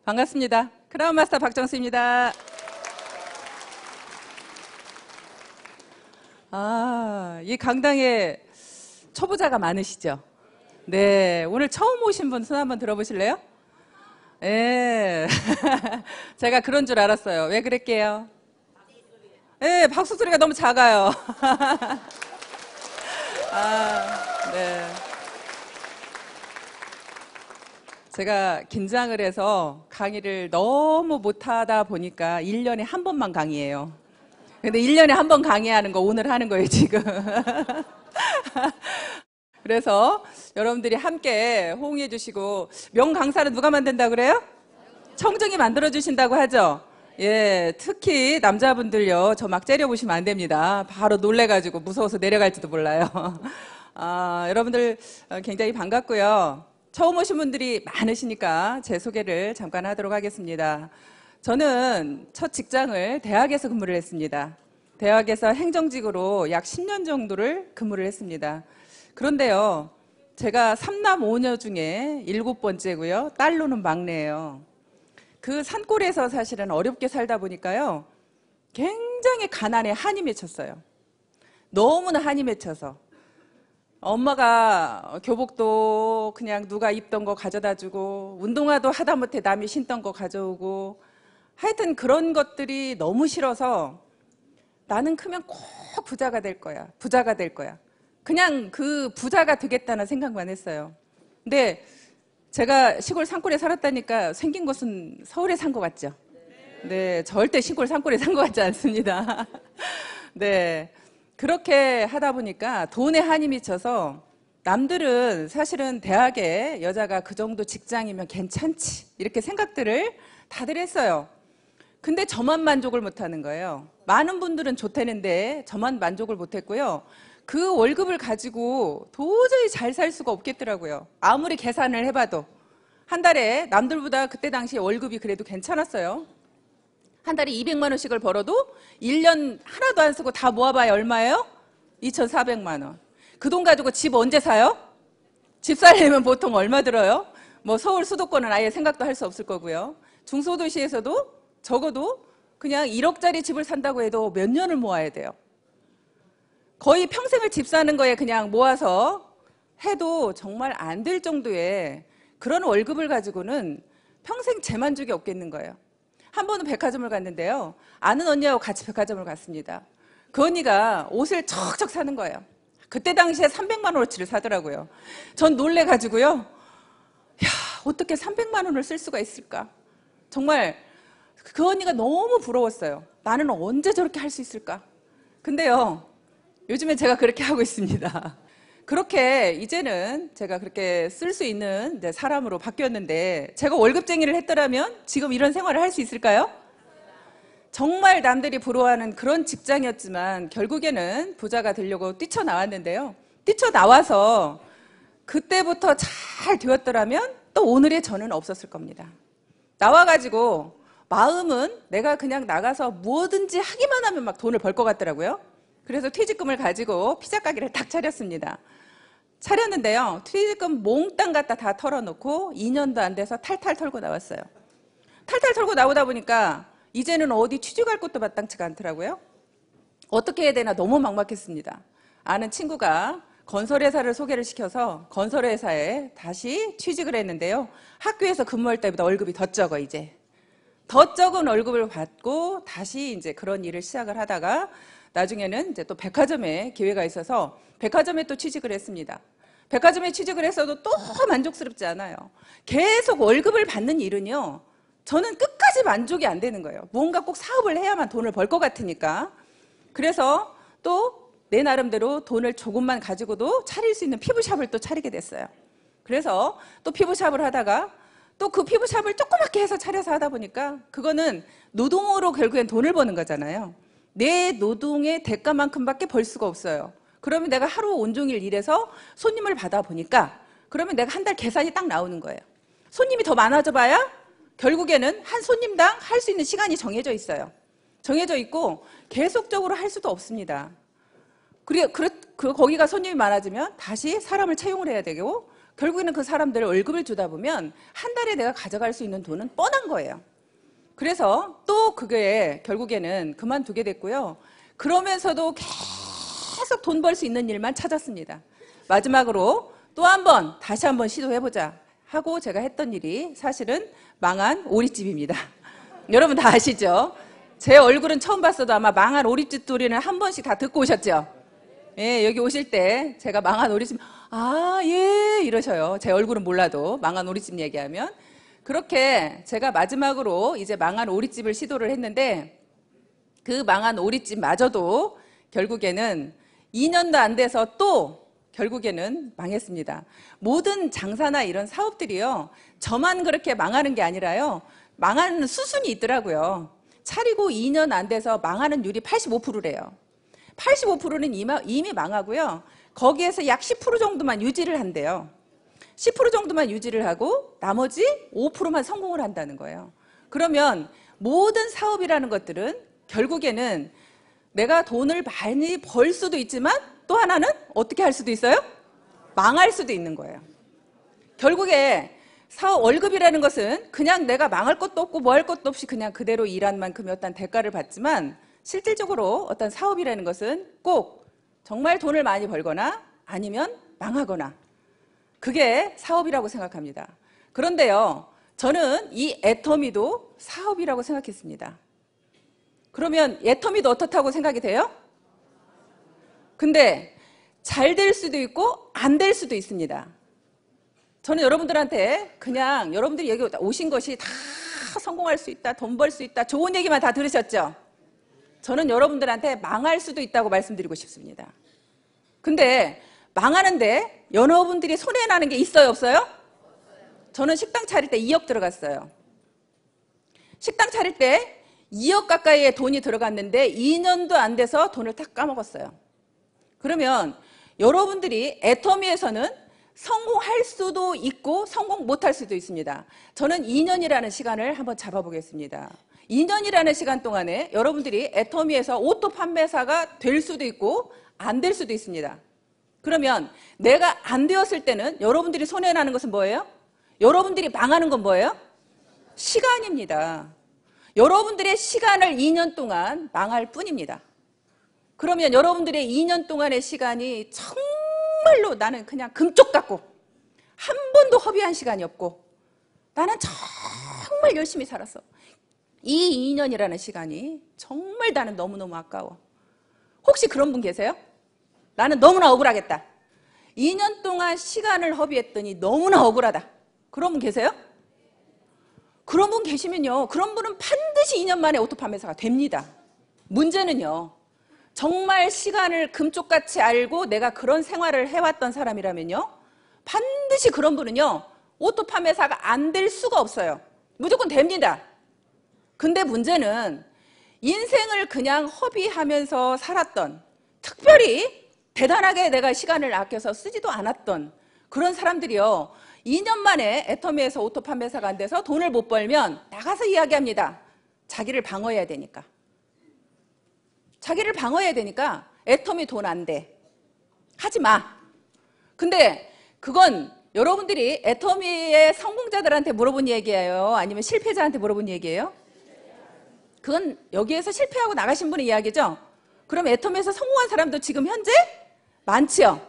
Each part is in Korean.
반갑습니다. 크라운 마스터 박정수입니다. 이 강당에 초보자가 많으시죠? 네, 오늘 처음 오신 분 손 한번 들어보실래요? 네, 제가 그런 줄 알았어요. 왜 그랬게요? 네, 박수 소리가 너무 작아요. 네. 제가 긴장을 해서 강의를 너무 못하다 보니까 1년에 한 번만 강의해요. 근데 1년에 한 번 강의하는 거 오늘 하는 거예요, 지금. 그래서 여러분들이 함께 호응해 주시고, 명강사는 누가 만든다고 그래요? 청정이 만들어 주신다고 하죠? 예, 특히 남자분들요, 저 막 째려보시면 안 됩니다. 바로 놀래가지고 무서워서 내려갈지도 몰라요. 여러분들 굉장히 반갑고요. 처음 오신 분들이 많으시니까 제 소개를 잠깐 하도록 하겠습니다. 저는 첫 직장을 대학에서 근무를 했습니다. 대학에서 행정직으로 약 10년 정도를 근무를 했습니다. 그런데요, 제가 3남 5녀 중에 7번째고요. 딸로는 막내예요. 그 산골에서 사실은 어렵게 살다 보니까요, 굉장히 가난에 한이 맺혔어요. 너무나 한이 맺혀서. 엄마가 교복도 그냥 누가 입던 거 가져다 주고, 운동화도 하다못해 남이 신던 거 가져오고, 하여튼 그런 것들이 너무 싫어서 나는 크면 꼭 부자가 될 거야. 부자가 될 거야. 그냥 그 부자가 되겠다는 생각만 했어요. 근데 제가 시골 산골에 살았다니까 생긴 곳은 서울에 산 것 같죠? 네, 절대 시골 산골에 산 것 같지 않습니다. 네. 그렇게 하다 보니까 돈에 한이 미쳐서 남들은 사실은 대학에 여자가 그 정도 직장이면 괜찮지 이렇게 생각들을 다들 했어요. 근데 저만 만족을 못하는 거예요. 많은 분들은 좋다는데 저만 만족을 못했고요. 그 월급을 가지고 도저히 잘 살 수가 없겠더라고요. 아무리 계산을 해봐도 한 달에 남들보다 그때 당시에 월급이 그래도 괜찮았어요. 한 달에 200만 원씩을 벌어도 1년 하나도 안 쓰고 다 모아봐야 얼마예요? 2,400만 원. 그 돈 가지고 집 언제 사요? 집 살려면 보통 얼마 들어요? 뭐 서울 수도권은 아예 생각도 할 수 없을 거고요. 중소도시에서도 적어도 그냥 1억짜리 집을 산다고 해도 몇 년을 모아야 돼요. 거의 평생을 집 사는 거에 그냥 모아서 해도 정말 안 될 정도의 그런 월급을 가지고는 평생 재만족이 없겠는 거예요. 한 번은 백화점을 갔는데요. 아는 언니하고 같이 백화점을 갔습니다. 그 언니가 옷을 척척 사는 거예요. 그때 당시에 300만 원어치를 사더라고요. 전 놀래가지고요. 야, 어떻게 300만 원을 쓸 수가 있을까? 정말 그 언니가 너무 부러웠어요. 나는 언제 저렇게 할 수 있을까? 근데요, 요즘에 제가 그렇게 하고 있습니다. 그렇게 이제는 제가 그렇게 쓸 수 있는 사람으로 바뀌었는데, 제가 월급쟁이를 했더라면 지금 이런 생활을 할 수 있을까요? 정말 남들이 부러워하는 그런 직장이었지만 결국에는 부자가 되려고 뛰쳐나왔는데요. 뛰쳐나와서 그때부터 잘 되었더라면 또 오늘의 저는 없었을 겁니다. 나와가지고 마음은 내가 그냥 나가서 뭐든지 하기만 하면 막 돈을 벌 것 같더라고요. 그래서 퇴직금을 가지고 피자 가게를 딱 차렸습니다. 차렸는데요, 퇴직금 몽땅 갖다 다 털어놓고 2년도 안 돼서 탈탈 털고 나왔어요. 탈탈 털고 나오다 보니까 이제는 어디 취직할 것도 마땅치가 않더라고요. 어떻게 해야 되나 너무 막막했습니다. 아는 친구가 건설회사를 소개를 시켜서 건설회사에 다시 취직을 했는데요. 학교에서 근무할 때보다 월급이 더 적어, 이제. 더 적은 월급을 받고 다시 이제 그런 일을 시작을 하다가 나중에는 이제 또 백화점에 기회가 있어서 백화점에 또 취직을 했습니다. 백화점에 취직을 했어도 또 만족스럽지 않아요. 계속 월급을 받는 일은요, 저는 끝까지 만족이 안 되는 거예요. 뭔가 꼭 사업을 해야만 돈을 벌 것 같으니까. 그래서 또 내 나름대로 돈을 조금만 가지고도 차릴 수 있는 피부샵을 또 차리게 됐어요. 그래서 또 피부샵을 하다가 또 그 피부샵을 조그맣게 해서 차려서 하다 보니까 그거는 노동으로 결국엔 돈을 버는 거잖아요. 내 노동의 대가만큼밖에 벌 수가 없어요. 그러면 내가 하루 온종일 일해서 손님을 받아보니까 그러면 내가 한 달 계산이 딱 나오는 거예요. 손님이 더 많아져 봐야 결국에는 한 손님당 할 수 있는 시간이 정해져 있어요. 정해져 있고 계속적으로 할 수도 없습니다. 거기가 손님이 많아지면 다시 사람을 채용을 해야 되고, 결국에는 그 사람들 월급을 주다 보면 한 달에 내가 가져갈 수 있는 돈은 뻔한 거예요. 그래서 또 그게 결국에는 그만두게 됐고요. 그러면서도 계속 돈 벌 수 있는 일만 찾았습니다. 마지막으로 또 한 번 다시 한번 시도해보자 하고 제가 했던 일이 사실은 망한 오리집입니다. 여러분 다 아시죠? 제 얼굴은 처음 봤어도 아마 망한 오리집 소리는 한 번씩 다 듣고 오셨죠? 예, 여기 오실 때 제가 망한 오리집, 아, 예, 이러셔요. 제 얼굴은 몰라도 망한 오리집 얘기하면. 그렇게 제가 마지막으로 이제 망한 오리집을 시도를 했는데 그 망한 오리집마저도 결국에는 2년도 안 돼서 또 결국에는 망했습니다. 모든 장사나 이런 사업들이요, 저만 그렇게 망하는 게 아니라요, 망하는 수순이 있더라고요. 차리고 2년 안 돼서 망하는 율이 85%래요. 85%는 이미 망하고요. 거기에서 약 10% 정도만 유지를 한대요. 10% 정도만 유지를 하고 나머지 5%만 성공을 한다는 거예요. 그러면 모든 사업이라는 것들은 결국에는 내가 돈을 많이 벌 수도 있지만 또 하나는 어떻게 할 수도 있어요? 망할 수도 있는 거예요. 결국에 사업 월급이라는 것은 그냥 내가 망할 것도 없고 뭐 할 것도 없이 그냥 그대로 일한 만큼의 어떤 대가를 받지만 실질적으로 어떤 사업이라는 것은 꼭 정말 돈을 많이 벌거나 아니면 망하거나 그게 사업이라고 생각합니다. 그런데요, 저는 이 애터미도 사업이라고 생각했습니다. 그러면 애터미도 어떻다고 생각이 돼요? 근데 잘 될 수도 있고 안 될 수도 있습니다. 저는 여러분들한테 그냥 여러분들이 여기 오신 것이 다 성공할 수 있다, 돈 벌 수 있다, 좋은 얘기만 다 들으셨죠? 저는 여러분들한테 망할 수도 있다고 말씀드리고 싶습니다. 근데 망하는데 여러분들이 손해나는 게 있어요, 없어요? 저는 식당 차릴 때 2억 들어갔어요. 식당 차릴 때 2억 가까이의 돈이 들어갔는데 2년도 안 돼서 돈을 다 까먹었어요. 그러면 여러분들이 애터미에서는 성공할 수도 있고 성공 못할 수도 있습니다. 저는 2년이라는 시간을 한번 잡아보겠습니다. 2년이라는 시간 동안에 여러분들이 애터미에서 오토 판매사가 될 수도 있고 안 될 수도 있습니다. 그러면 내가 안 되었을 때는 여러분들이 손해나는 것은 뭐예요? 여러분들이 망하는 건 뭐예요? 시간입니다. 여러분들의 시간을 2년 동안 망할 뿐입니다. 그러면 여러분들의 2년 동안의 시간이 정말로 나는 그냥 금쪽 같고 한 번도 허비한 시간이 없고 나는 정말 열심히 살았어. 이 2년이라는 시간이 정말 나는 너무너무 아까워. 혹시 그런 분 계세요? 나는 너무나 억울하겠다. 2년 동안 시간을 허비했더니 너무나 억울하다. 그런 분 계세요? 그런 분 계시면요, 그런 분은 반드시 2년 만에 오토 판매사가 됩니다. 문제는요, 정말 시간을 금쪽같이 알고 내가 그런 생활을 해왔던 사람이라면요, 반드시 그런 분은요, 오토 판매사가 안 될 수가 없어요. 무조건 됩니다. 근데 문제는 인생을 그냥 허비하면서 살았던, 특별히 대단하게 내가 시간을 아껴서 쓰지도 않았던 그런 사람들이요, 2년 만에 애터미에서 오토 판매사가 안 돼서 돈을 못 벌면 나가서 이야기합니다. 자기를 방어해야 되니까. 자기를 방어해야 되니까 애터미 돈 안 돼. 하지 마. 근데 그건 여러분들이 애터미의 성공자들한테 물어본 얘기예요? 아니면 실패자한테 물어본 얘기예요? 그건 여기에서 실패하고 나가신 분의 이야기죠? 그럼 애터미에서 성공한 사람도 지금 현재 많지요?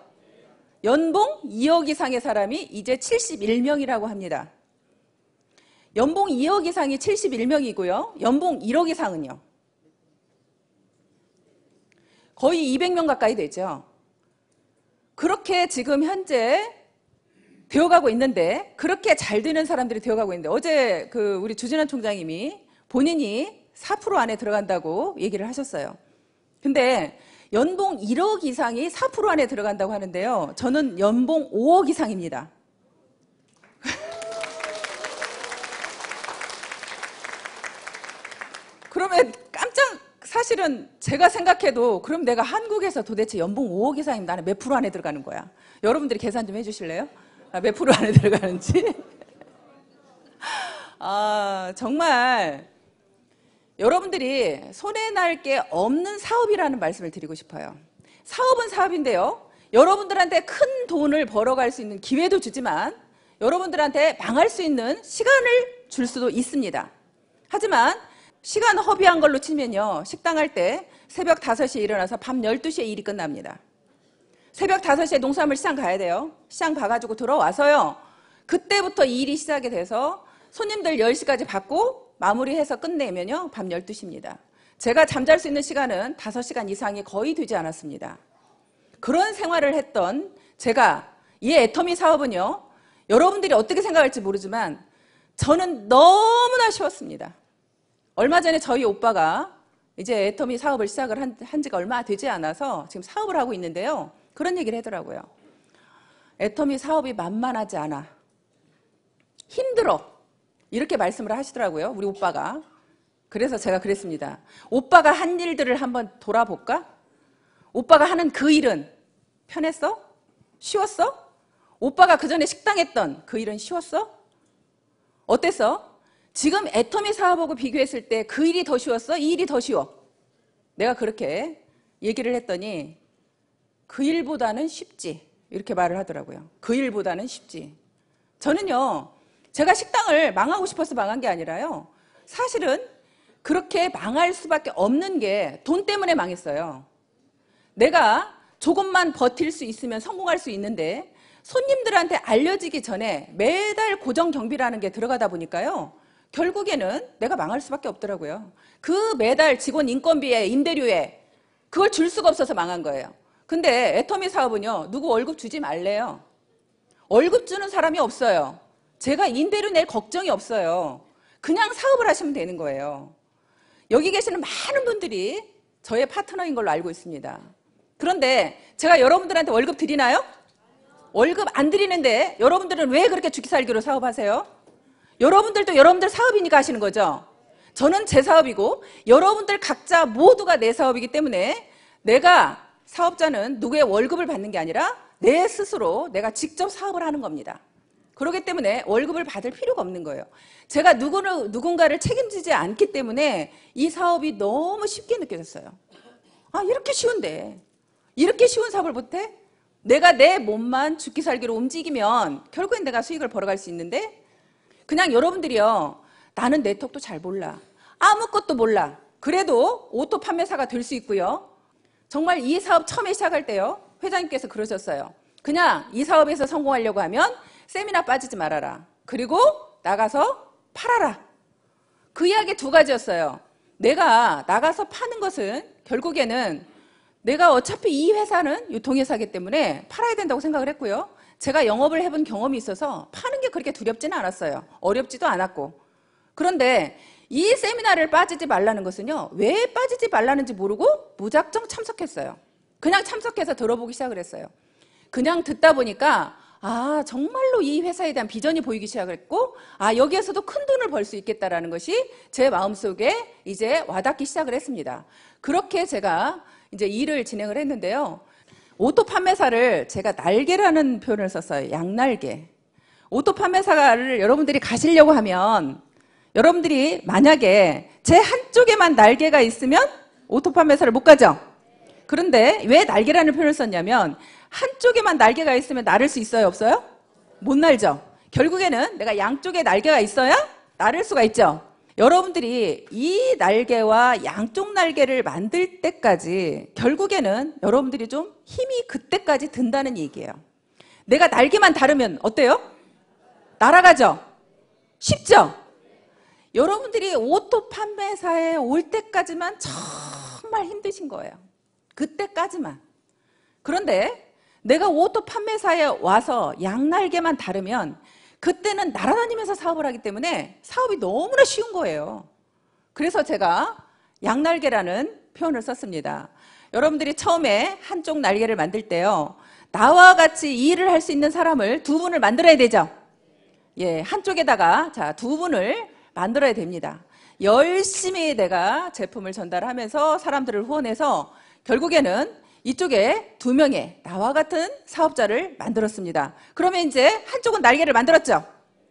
연봉 2억 이상의 사람이 이제 71명이라고 합니다. 연봉 2억 이상이 71명이고요. 연봉 1억 이상은요? 거의 200명 가까이 되죠. 그렇게 지금 현재 되어가고 있는데, 그렇게 잘 되는 사람들이 되어가고 있는데, 어제 우리 주진환 총장님이 본인이 4% 안에 들어간다고 얘기를 하셨어요. 근데 연봉 1억 이상이 4% 안에 들어간다고 하는데요. 저는 연봉 5억 이상입니다. 그러면 사실은 제가 생각해도 그럼 내가 한국에서 도대체 연봉 5억 이상이면 나는 몇 프로 안에 들어가는 거야? 여러분들이 계산 좀 해주실래요? 몇 프로 안에 들어가는지? 정말 여러분들이 손해날 게 없는 사업이라는 말씀을 드리고 싶어요. 사업은 사업인데요. 여러분들한테 큰 돈을 벌어갈 수 있는 기회도 주지만 여러분들한테 망할 수 있는 시간을 줄 수도 있습니다. 하지만 시간 허비한 걸로 치면요. 식당 할 때 새벽 5시에 일어나서 밤 12시에 일이 끝납니다. 새벽 5시에 농산물 시장 가야 돼요. 시장 가가지고 들어와서요. 그때부터 일이 시작이 돼서 손님들 10시까지 받고 마무리해서 끝내면요. 밤 12시입니다. 제가 잠잘 수 있는 시간은 5시간 이상이 거의 되지 않았습니다. 그런 생활을 했던 제가 이 애터미 사업은요. 여러분들이 어떻게 생각할지 모르지만 저는 너무나 쉬웠습니다. 얼마 전에 저희 오빠가 이제 애터미 사업을 시작을 한 지가 얼마 되지 않아서 지금 사업을 하고 있는데요. 그런 얘기를 하더라고요. 애터미 사업이 만만하지 않아. 힘들어. 이렇게 말씀을 하시더라고요. 우리 오빠가. 그래서 제가 그랬습니다. 오빠가 한 일들을 한번 돌아볼까? 오빠가 하는 그 일은 편했어? 쉬웠어? 오빠가 그전에 식당 했던 그 일은 쉬웠어? 어땠어? 지금 애터미 사업하고 비교했을 때 그 일이 더 쉬웠어? 이 일이 더 쉬워? 내가 그렇게 얘기를 했더니 그 일보다는 쉽지. 이렇게 말을 하더라고요. 그 일보다는 쉽지. 저는요. 제가 식당을 망하고 싶어서 망한 게 아니라요. 사실은 그렇게 망할 수밖에 없는 게 돈 때문에 망했어요. 내가 조금만 버틸 수 있으면 성공할 수 있는데 손님들한테 알려지기 전에 매달 고정 경비라는 게 들어가다 보니까요. 결국에는 내가 망할 수밖에 없더라고요. 그 매달 직원 인건비에 임대료에 그걸 줄 수가 없어서 망한 거예요. 근데 애터미 사업은요. 누구 월급 주지 말래요. 월급 주는 사람이 없어요. 제가 임대료 낼 걱정이 없어요. 그냥 사업을 하시면 되는 거예요. 여기 계시는 많은 분들이 저의 파트너인 걸로 알고 있습니다. 그런데 제가 여러분들한테 월급 드리나요? 월급 안 드리는데 여러분들은 왜 그렇게 죽기살기로 사업하세요? 여러분들도 여러분들 사업이니까 하시는 거죠. 저는 제 사업이고 여러분들 각자 모두가 내 사업이기 때문에 내가 사업자는 누구의 월급을 받는 게 아니라 내 스스로 내가 직접 사업을 하는 겁니다. 그렇기 때문에 월급을 받을 필요가 없는 거예요. 제가 누군가를 책임지지 않기 때문에 이 사업이 너무 쉽게 느껴졌어요. 아, 이렇게 쉬운데 이렇게 쉬운 사업을 못해? 내가 내 몸만 죽기 살기로 움직이면 결국엔 내가 수익을 벌어갈 수 있는데 그냥 여러분들이요. 나는 네트워크도 잘 몰라. 아무것도 몰라. 그래도 오토 판매사가 될 수 있고요. 정말 이 사업 처음에 시작할 때요. 회장님께서 그러셨어요. 그냥 이 사업에서 성공하려고 하면 세미나 빠지지 말아라. 그리고 나가서 팔아라. 그 이야기 두 가지였어요. 내가 나가서 파는 것은 결국에는 내가 어차피 이 회사는 유통회사이기 때문에 팔아야 된다고 생각을 했고요. 제가 영업을 해본 경험이 있어서 파는 게 그렇게 두렵지는 않았어요. 어렵지도 않았고. 그런데 이 세미나를 빠지지 말라는 것은요. 왜 빠지지 말라는지 모르고 무작정 참석했어요. 그냥 참석해서 들어보기 시작을 했어요. 그냥 듣다 보니까 아, 정말로 이 회사에 대한 비전이 보이기 시작했고 아, 여기에서도 큰 돈을 벌 수 있겠다라는 것이 제 마음속에 이제 와닿기 시작을 했습니다. 그렇게 제가 이제 일을 진행을 했는데요. 오토 판매사를 제가 날개라는 표현을 썼어요. 양날개. 오토 판매사를 여러분들이 가시려고 하면 여러분들이 만약에 제 한쪽에만 날개가 있으면 오토 판매사를 못 가죠. 그런데 왜 날개라는 표현을 썼냐면 한쪽에만 날개가 있으면 날을 수 있어요? 없어요? 못 날죠. 결국에는 내가 양쪽에 날개가 있어야 날을 수가 있죠. 여러분들이 이 날개와 양쪽 날개를 만들 때까지 결국에는 여러분들이 좀 힘이 그때까지 든다는 얘기예요. 내가 날개만 다르면 어때요? 날아가죠? 쉽죠? 여러분들이 오토 판매사에 올 때까지만 정말 힘드신 거예요. 그때까지만. 그런데 내가 오토 판매사에 와서 양날개만 다르면 그때는 날아다니면서 사업을 하기 때문에 사업이 너무나 쉬운 거예요. 그래서 제가 양날개라는 표현을 썼습니다. 여러분들이 처음에 한쪽 날개를 만들 때요. 나와 같이 이 일을 할 수 있는 사람을 두 분을 만들어야 되죠. 예, 한쪽에다가 자, 두 분을 만들어야 됩니다. 열심히 내가 제품을 전달하면서 사람들을 후원해서 결국에는 이쪽에 2명의 나와 같은 사업자를 만들었습니다. 그러면 이제 한쪽은 날개를 만들었죠.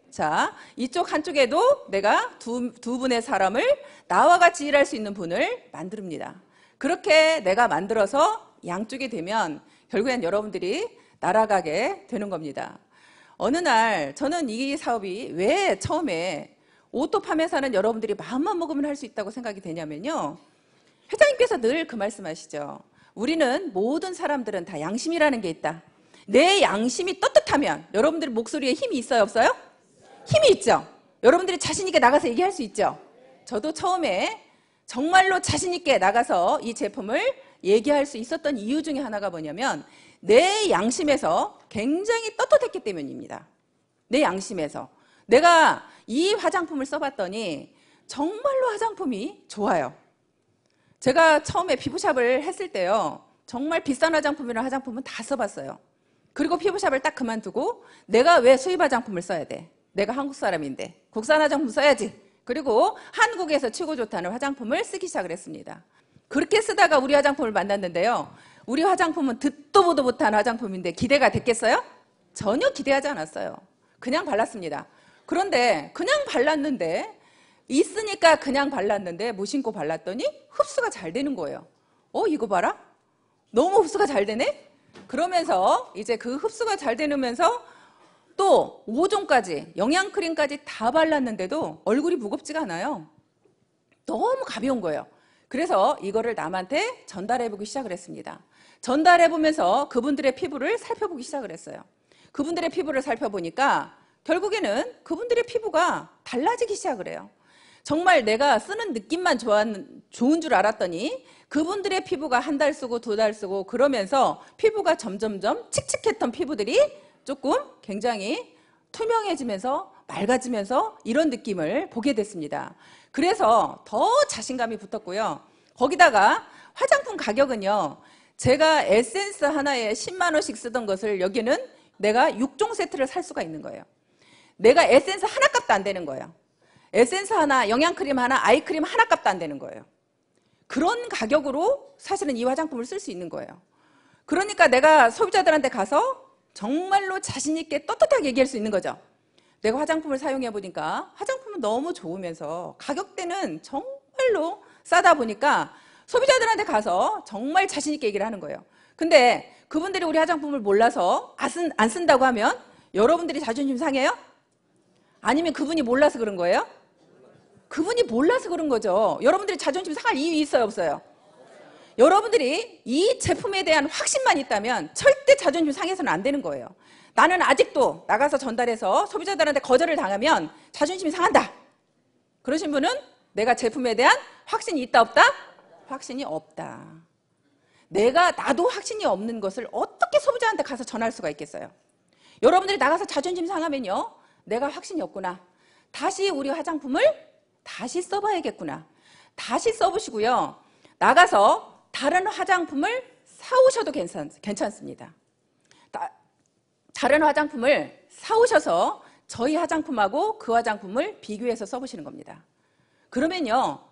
자, 이쪽 한쪽에도 내가 두 분의 사람을 나와 같이 일할 수 있는 분을 만듭니다. 그렇게 내가 만들어서 양쪽이 되면 결국엔 여러분들이 날아가게 되는 겁니다. 어느 날 저는 이 사업이 왜 처음에 오토 판매사는 여러분들이 마음만 먹으면 할 수 있다고 생각이 되냐면요. 회장님께서 늘 그 말씀하시죠. 우리는 모든 사람들은 다 양심이라는 게 있다. 내 양심이 떳떳하면 여러분들 목소리에 힘이 있어요, 없어요? 힘이 있죠. 여러분들이 자신 있게 나가서 얘기할 수 있죠. 저도 처음에 정말로 자신 있게 나가서 이 제품을 얘기할 수 있었던 이유 중에 하나가 뭐냐면 내 양심에서 굉장히 떳떳했기 때문입니다. 내 양심에서. 내가 이 화장품을 써봤더니 정말로 화장품이 좋아요. 제가 처음에 피부샵을 했을 때요. 정말 비싼 화장품이랑 화장품은 다 써봤어요. 그리고 피부샵을 딱 그만두고 내가 왜 수입 화장품을 써야 돼? 내가 한국 사람인데 국산 화장품 써야지. 그리고 한국에서 최고 좋다는 화장품을 쓰기 시작을 했습니다. 그렇게 쓰다가 우리 화장품을 만났는데요. 우리 화장품은 듣도 보도 못한 화장품인데 기대가 됐겠어요? 전혀 기대하지 않았어요. 그냥 발랐습니다. 그런데 그냥 발랐는데 있으니까 그냥 발랐는데 무심코 발랐더니 흡수가 잘 되는 거예요. 이거 봐라. 너무 흡수가 잘 되네? 그러면서 이제 그 흡수가 잘 되면서 또 5종까지 영양크림까지 다 발랐는데도 얼굴이 무겁지가 않아요. 너무 가벼운 거예요. 그래서 이거를 남한테 전달해보기 시작을 했습니다. 전달해보면서 그분들의 피부를 살펴보기 시작을 했어요. 그분들의 피부를 살펴보니까 결국에는 그분들의 피부가 달라지기 시작을 해요. 정말 내가 쓰는 느낌만 좋은 줄 알았더니 그분들의 피부가 한 달 쓰고 2달 쓰고 그러면서 피부가 점점점 칙칙했던 피부들이 조금 굉장히 투명해지면서 맑아지면서 이런 느낌을 보게 됐습니다. 그래서 더 자신감이 붙었고요. 거기다가 화장품 가격은요. 제가 에센스 하나에 10만 원씩 쓰던 것을 여기는 내가 6종 세트를 살 수가 있는 거예요. 내가 에센스 하나 값도 안 되는 거예요. 에센스 하나, 영양크림 하나, 아이크림 하나 값도 안 되는 거예요. 그런 가격으로 사실은 이 화장품을 쓸 수 있는 거예요. 그러니까 내가 소비자들한테 가서 정말로 자신 있게 떳떳하게 얘기할 수 있는 거죠. 내가 화장품을 사용해 보니까 화장품은 너무 좋으면서 가격대는 정말로 싸다 보니까 소비자들한테 가서 정말 자신 있게 얘기를 하는 거예요. 근데 그분들이 우리 화장품을 몰라서 안 쓴다고 하면 여러분들이 자존심 상해요? 아니면 그분이 몰라서 그런 거예요? 그분이 몰라서 그런 거죠. 여러분들이 자존심 상할 이유 있어요, 없어요? 여러분들이 이 제품에 대한 확신만 있다면 절대 자존심 상해서는 안 되는 거예요. 나는 아직도 나가서 전달해서 소비자들한테 거절을 당하면 자존심이 상한다. 그러신 분은 내가 제품에 대한 확신이 있다, 없다? 확신이 없다. 나도 확신이 없는 것을 어떻게 소비자한테 가서 전할 수가 있겠어요? 여러분들이 나가서 자존심 상하면요. 내가 확신이 없구나. 다시 우리 화장품을 다시 써봐야겠구나. 다시 써보시고요. 나가서 다른 화장품을 사오셔도 괜찮습니다. 다른 화장품을 사오셔서 저희 화장품하고 그 화장품을 비교해서 써보시는 겁니다. 그러면요.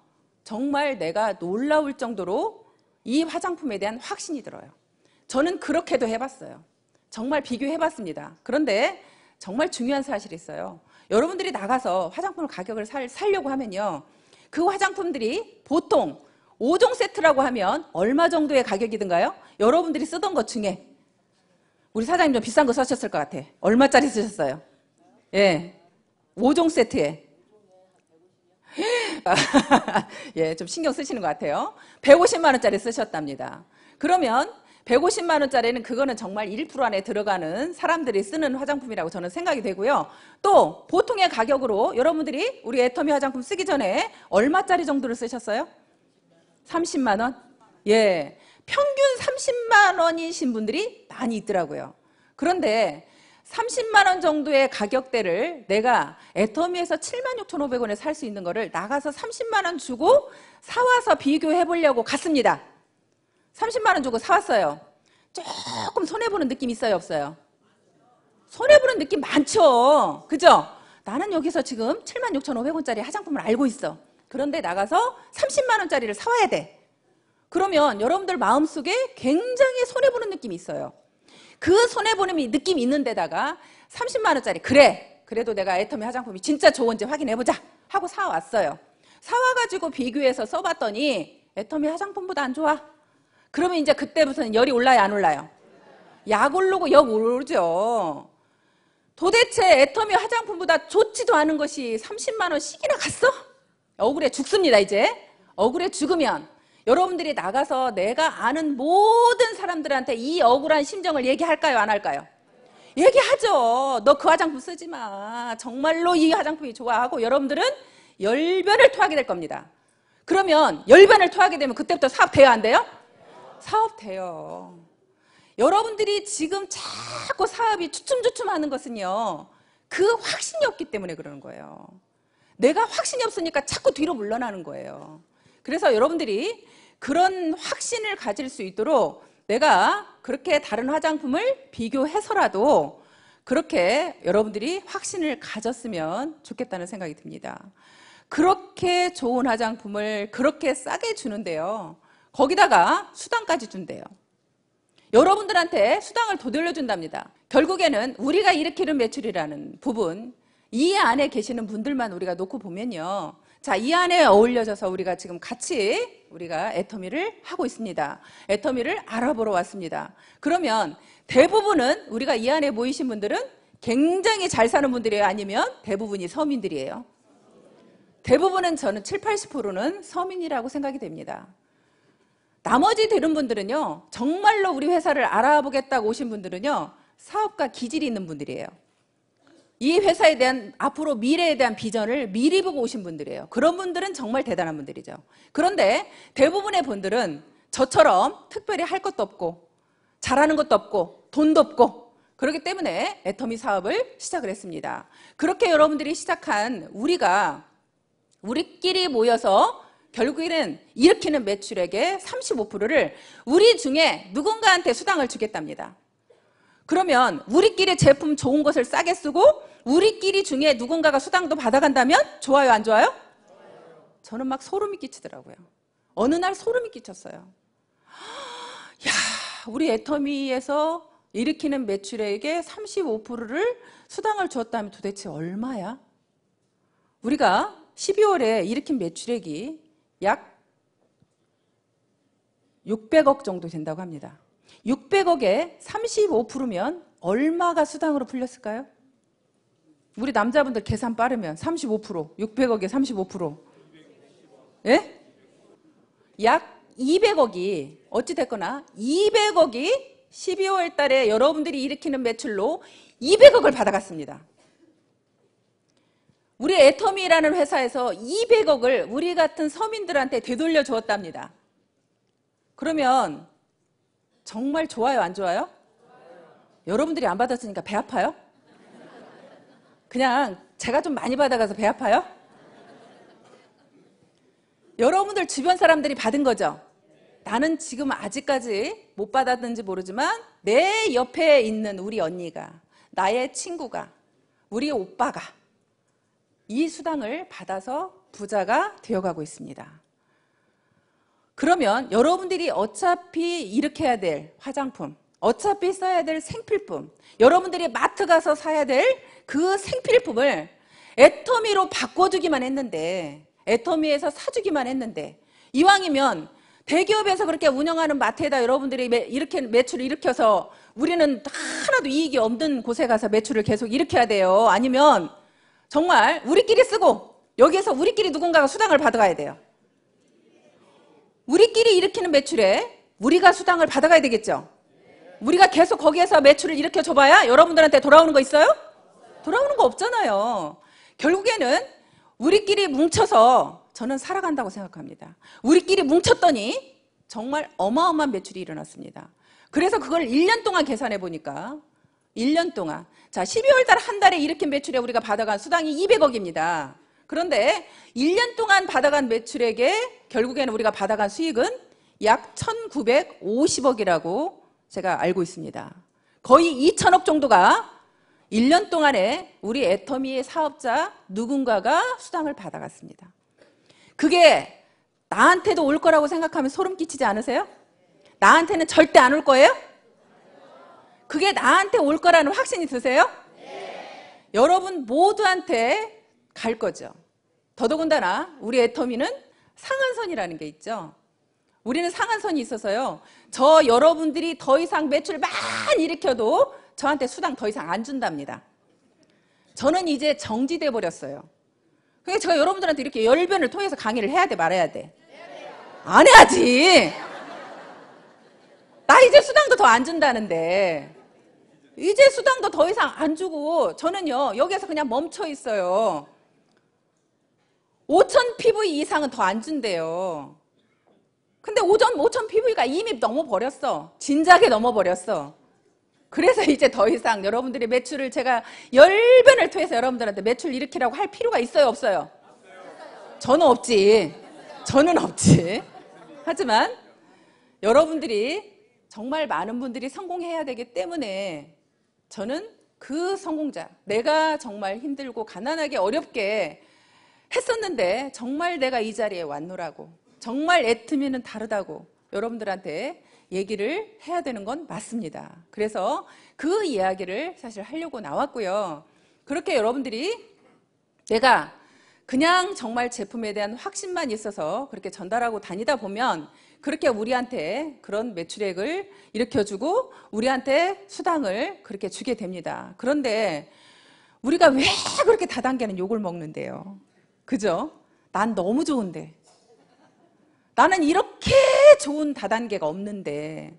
정말 내가 놀라울 정도로 이 화장품에 대한 확신이 들어요. 저는 그렇게도 해봤어요. 정말 비교해봤습니다. 그런데 정말 중요한 사실이 있어요. 여러분들이 나가서 화장품 가격을 살려고 하면요. 그 화장품들이 보통 5종 세트라고 하면 얼마 정도의 가격이든가요? 여러분들이 쓰던 것 중에 우리 사장님 좀 비싼 거 쓰셨을 것 같아. 얼마짜리 쓰셨어요? 예, 5종 세트에. 예, 좀 신경 쓰시는 것 같아요. 150만 원짜리 쓰셨답니다. 그러면 150만 원짜리는 그거는 정말 1% 안에 들어가는 사람들이 쓰는 화장품이라고 저는 생각이 되고요. 또 보통의 가격으로 여러분들이 우리 애터미 화장품 쓰기 전에 얼마짜리 정도를 쓰셨어요? 30만 원? 예, 평균 30만 원이신 분들이 많이 있더라고요. 그런데 30만 원 정도의 가격대를 내가 애터미에서 76,500원에 살 수 있는 거를 나가서 30만 원 주고 사와서 비교해 보려고 갔습니다. 30만 원 주고 사왔어요. 조금 손해보는 느낌 있어요, 없어요? 손해보는 느낌 많죠? 그죠? 나는 여기서 지금 76,500원짜리 화장품을 알고 있어. 그런데 나가서 30만 원짜리를 사와야 돼. 그러면 여러분들 마음속에 굉장히 손해보는 느낌이 있어요. 그 손해보는 느낌이 있는 데다가 30만 원짜리 그래도 내가 애터미 화장품이 진짜 좋은지 확인해보자 하고 사왔어요. 사와가지고 비교해서 써봤더니 애터미 화장품보다 안 좋아. 그러면 이제 그때부터는 열이 올라요, 안 올라요? 약 오르고 역 오르죠. 도대체 애터미 화장품보다 좋지도 않은 것이 30만 원씩이나 갔어? 억울해 죽습니다. 이제 억울해 죽으면 여러분들이 나가서 내가 아는 모든 사람들한테 이 억울한 심정을 얘기할까요? 안 할까요? 얘기하죠. 너 그 화장품 쓰지 마. 정말로 이 화장품이 좋아 하고 여러분들은 열변을 토하게 될 겁니다. 그러면 열변을 토하게 되면 그때부터 사업 돼요? 안 돼요? 사업 돼요. 여러분들이 지금 자꾸 사업이 주춤주춤하는 것은요, 그 확신이 없기 때문에 그러는 거예요. 내가 확신이 없으니까 자꾸 뒤로 물러나는 거예요. 그래서 여러분들이 그런 확신을 가질 수 있도록 내가 그렇게 다른 화장품을 비교해서라도 그렇게 여러분들이 확신을 가졌으면 좋겠다는 생각이 듭니다. 그렇게 좋은 화장품을 그렇게 싸게 주는데요, 거기다가 수당까지 준대요. 여러분들한테 수당을 더 돌려준답니다. 결국에는 우리가 일으키는 매출이라는 부분, 이 안에 계시는 분들만 우리가 놓고 보면요, 자, 이 안에 어울려져서 우리가 지금 같이 우리가 애터미를 하고 있습니다. 애터미를 알아보러 왔습니다. 그러면 대부분은 우리가 이 안에 모이신 분들은 굉장히 잘 사는 분들이에요? 아니면 대부분이 서민들이에요? 대부분은 저는 7, 80%는 서민이라고 생각이 됩니다. 나머지 되는 분들은요, 정말로 우리 회사를 알아보겠다고 오신 분들은요, 사업가 기질이 있는 분들이에요. 이 회사에 대한 앞으로 미래에 대한 비전을 미리 보고 오신 분들이에요. 그런 분들은 정말 대단한 분들이죠. 그런데 대부분의 분들은 저처럼 특별히 할 것도 없고 잘하는 것도 없고 돈도 없고 그렇기 때문에 애터미 사업을 시작을 했습니다. 그렇게 여러분들이 시작한 우리끼리 모여서 결국에는 일으키는 매출액의 35%를 우리 중에 누군가한테 수당을 주겠답니다. 그러면 우리끼리 제품 좋은 것을 싸게 쓰고 우리끼리 중에 누군가가 수당도 받아간다면 좋아요, 안 좋아요? 저는 막 소름이 끼치더라고요. 어느 날 소름이 끼쳤어요. 야, 우리 애터미에서 일으키는 매출액의 35%를 수당을 주었다면 도대체 얼마야? 우리가 12월에 일으킨 매출액이 약 600억 정도 된다고 합니다. 600억에 35%면 얼마가 수당으로 풀렸을까요? 우리 남자분들 계산 빠르면 35%, 600억에 35%. 예? 약 200억이 어찌됐거나 200억이 12월 달에 여러분들이 일으키는 매출로 200억을 받아갔습니다. 우리 애터미라는 회사에서 200억을 우리 같은 서민들한테 되돌려 주었답니다. 그러면 정말 좋아요, 안 좋아요? 여러분들이 안 받았으니까 배 아파요? 그냥 제가 좀 많이 받아가서 배 아파요? 여러분들 주변 사람들이 받은 거죠? 나는 지금 아직까지 못 받았는지 모르지만 내 옆에 있는 우리 언니가, 나의 친구가, 우리 오빠가 이 수당을 받아서 부자가 되어가고 있습니다. 그러면 여러분들이 어차피 일으켜야 될 화장품, 어차피 써야 될 생필품, 여러분들이 마트 가서 사야 될 그 생필품을 애터미로 바꿔주기만 했는데, 애터미에서 사주기만 했는데, 이왕이면 대기업에서 그렇게 운영하는 마트에다 여러분들이 이렇게 매출을 일으켜서 우리는 하나도 이익이 없는 곳에 가서 매출을 계속 일으켜야 돼요. 아니면 정말 우리끼리 쓰고 여기에서 우리끼리 누군가가 수당을 받아가야 돼요. 우리끼리 일으키는 매출에 우리가 수당을 받아가야 되겠죠. 우리가 계속 거기에서 매출을 일으켜줘봐야 여러분들한테 돌아오는 거 있어요? 돌아오는 거 없잖아요. 결국에는 우리끼리 뭉쳐서 저는 살아간다고 생각합니다. 우리끼리 뭉쳤더니 정말 어마어마한 매출이 일어났습니다. 그래서 그걸 1년 동안 계산해 보니까 1년 동안, 자, 12월 달 한 달에 일으킨 매출에 우리가 받아간 수당이 200억입니다. 그런데 1년 동안 받아간 매출액에 결국에는 우리가 받아간 수익은 약 1950억이라고 제가 알고 있습니다. 거의 2천억 정도가 1년 동안에 우리 애터미의 사업자 누군가가 수당을 받아갔습니다. 그게 나한테도 올 거라고 생각하면 소름 끼치지 않으세요? 나한테는 절대 안 올 거예요? 그게 나한테 올 거라는 확신이 드세요? 네. 여러분 모두한테 갈 거죠. 더더군다나 우리 애터미는 상한선이라는 게 있죠. 우리는 상한선이 있어서요. 저 여러분들이 더 이상 매출 많이 일으켜도 저한테 수당 더 이상 안 준답니다. 저는 이제 정지돼 버렸어요. 그러니까 제가 여러분들한테 이렇게 열변을 통해서 강의를 해야 돼, 말아야 돼? 안 해야지. 나 이제 수당도 더 안 준다는데. 이제 수당도 더 이상 안 주고 저는요 여기에서 그냥 멈춰 있어요. 5,000 PV 이상은 더 안 준대요. 근데 5,000 PV가 이미 넘어버렸어. 진작에 넘어버렸어. 그래서 이제 더 이상 여러분들이 매출을 제가 열변을 통해서 여러분들한테 매출 일으키라고 할 필요가 있어요, 없어요? 저는 없지. 저는 없지. 하지만 여러분들이 정말 많은 분들이 성공해야 되기 때문에 저는 그 성공자, 내가 정말 힘들고 가난하게 어렵게 했었는데 정말 내가 이 자리에 왔노라고, 정말 애터미는 다르다고 여러분들한테 얘기를 해야 되는 건 맞습니다. 그래서 그 이야기를 사실 하려고 나왔고요. 그렇게 여러분들이 내가 그냥 정말 제품에 대한 확신만 있어서 그렇게 전달하고 다니다 보면 그렇게 우리한테 그런 매출액을 일으켜주고 우리한테 수당을 그렇게 주게 됩니다. 그런데 우리가 왜 그렇게 다단계는 욕을 먹는데요? 그죠? 난 너무 좋은데. 나는 이렇게 좋은 다단계가 없는데.